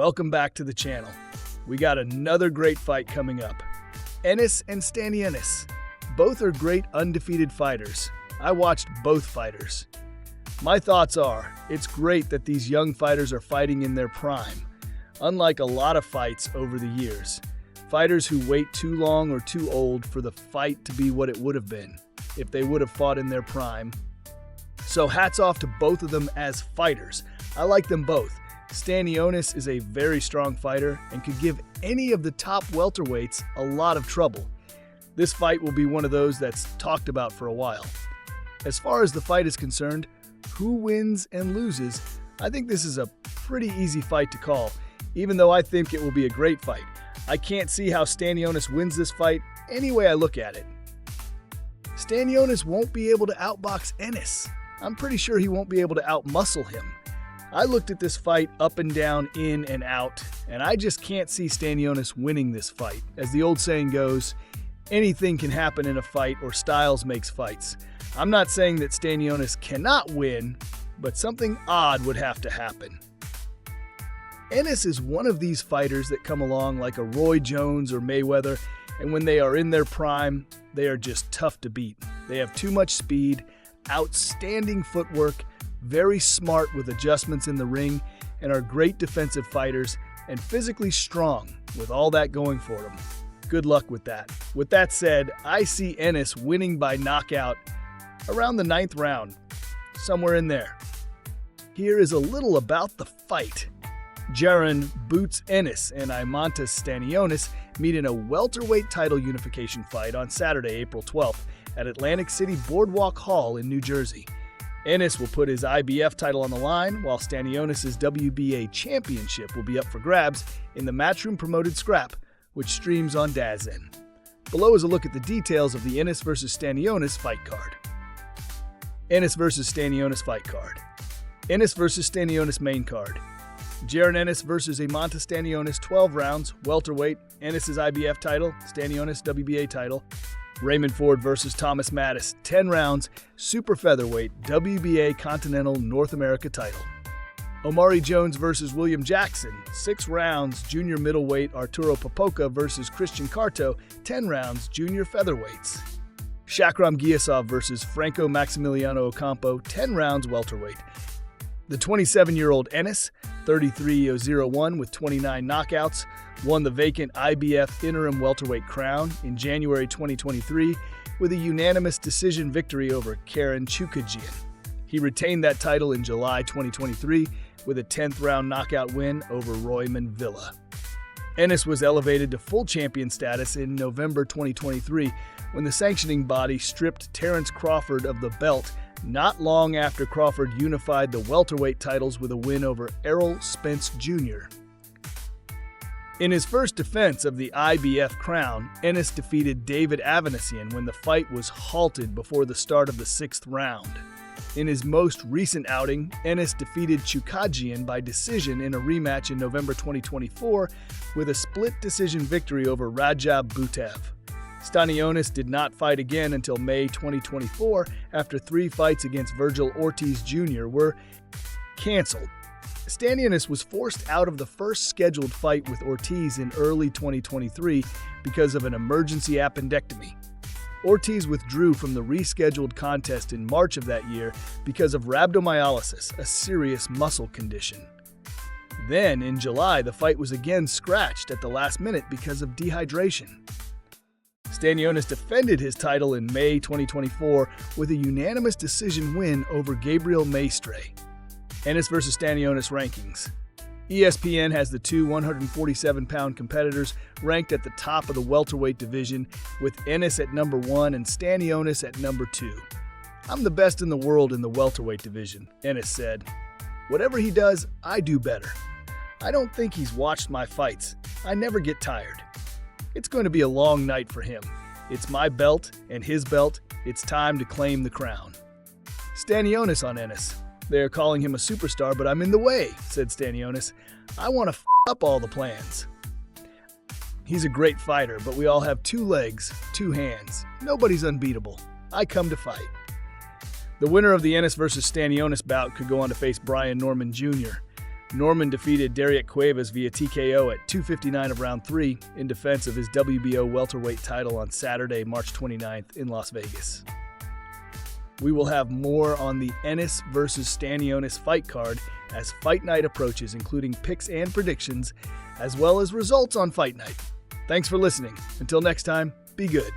Welcome back to the channel. We got another great fight coming up. Ennis and Stanionis. Both are great undefeated fighters. I watched both fighters. My thoughts are, it's great that these young fighters are fighting in their prime. Unlike a lot of fights over the years, fighters who wait too long or too old for the fight to be what it would have been if they would have fought in their prime. So hats off to both of them as fighters. I like them both. Stanionis is a very strong fighter and could give any of the top welterweights a lot of trouble. This fight will be one of those that's talked about for a while. As far as the fight is concerned, who wins and loses, I think this is a pretty easy fight to call, even though I think it will be a great fight. I can't see how Stanionis wins this fight any way I look at it. Stanionis won't be able to outbox Ennis. I'm pretty sure he won't be able to outmuscle him. I looked at this fight up and down, in and out, and I just can't see Stanionis winning this fight. As the old saying goes, anything can happen in a fight, or styles makes fights. I'm not saying that Stanionis cannot win, but something odd would have to happen. Ennis is one of these fighters that come along like a Roy Jones or Mayweather, and when they are in their prime, they are just tough to beat. They have too much speed, outstanding footwork, very smart with adjustments in the ring, and are great defensive fighters and physically strong with all that going for them. Good luck with that. With that said, I see Ennis winning by knockout around the 9th round, somewhere in there. Here is a little about the fight. Jaron "Boots" Ennis and Eimantas Stanionis meet in a welterweight title unification fight on Saturday, April 12th at Atlantic City Boardwalk Hall in New Jersey. Ennis will put his IBF title on the line, while Stanionis' WBA championship will be up for grabs in the Matchroom promoted scrap, which streams on DAZN. Below is a look at the details of the Ennis vs. Stanionis fight card. Ennis vs. Stanionis fight card. Ennis vs. Stanionis main card. Jaron Ennis vs. Eimantas Stanionis 12 rounds, welterweight, Ennis' IBF title, Stanionis WBA title. Raymond Ford vs. Thomas Mattis, 10 rounds, super featherweight, WBA Continental North America title. Omari Jones vs. William Jackson, 6 rounds, junior middleweight, Arturo Popoca vs. Christian Carto, 10 rounds, junior featherweights. Shakram Giasov vs. Franco Maximiliano Ocampo, 10 rounds, welterweight. The 27-year-old Ennis, 33-0-1 with 29 knockouts, won the vacant IBF interim welterweight crown in January 2023 with a unanimous decision victory over Karen Chukagian. He retained that title in July 2023 with a 10th round knockout win over Royman Villa. Ennis was elevated to full champion status in November 2023 when the sanctioning body stripped Terence Crawford of the belt not long after Crawford unified the welterweight titles with a win over Errol Spence Jr. In his first defense of the IBF crown, Ennis defeated David Avanesian when the fight was halted before the start of the 6th round. In his most recent outing, Ennis defeated Chukagian by decision in a rematch in November 2024 with a split decision victory over Rajab Butev. Stanionis did not fight again until May 2024 after 3 fights against Virgil Ortiz Jr. were canceled. Stanionis was forced out of the first scheduled fight with Ortiz in early 2023 because of an emergency appendectomy. Ortiz withdrew from the rescheduled contest in March of that year because of rhabdomyolysis, a serious muscle condition. Then, in July, the fight was again scratched at the last minute because of dehydration. Stanionis defended his title in May 2024 with a unanimous decision win over Gabriel Maestre. Ennis vs. Stanionis rankings. ESPN has the two 147-pound competitors ranked at the top of the welterweight division, with Ennis at number 1 and Stanionis at number 2. "I'm the best in the world in the welterweight division," Ennis said. "Whatever he does, I do better. I don't think he's watched my fights. I never get tired. It's going to be a long night for him. It's my belt and his belt. It's time to claim the crown." Stanionis on Ennis. "They are calling him a superstar, but I'm in the way," said Stanionis. "I want to f up all the plans. He's a great fighter, but we all have 2 legs, 2 hands. Nobody's unbeatable. I come to fight." The winner of the Ennis vs. Stanionis bout could go on to face Brian Norman Jr. Norman defeated Derrick Cuevas via TKO at 2:59 of round 3 in defense of his WBO welterweight title on Saturday, March 29th in Las Vegas. We will have more on the Ennis vs. Stanionis fight card as Fight Night approaches, including picks and predictions, as well as results on Fight Night. Thanks for listening. Until next time, be good.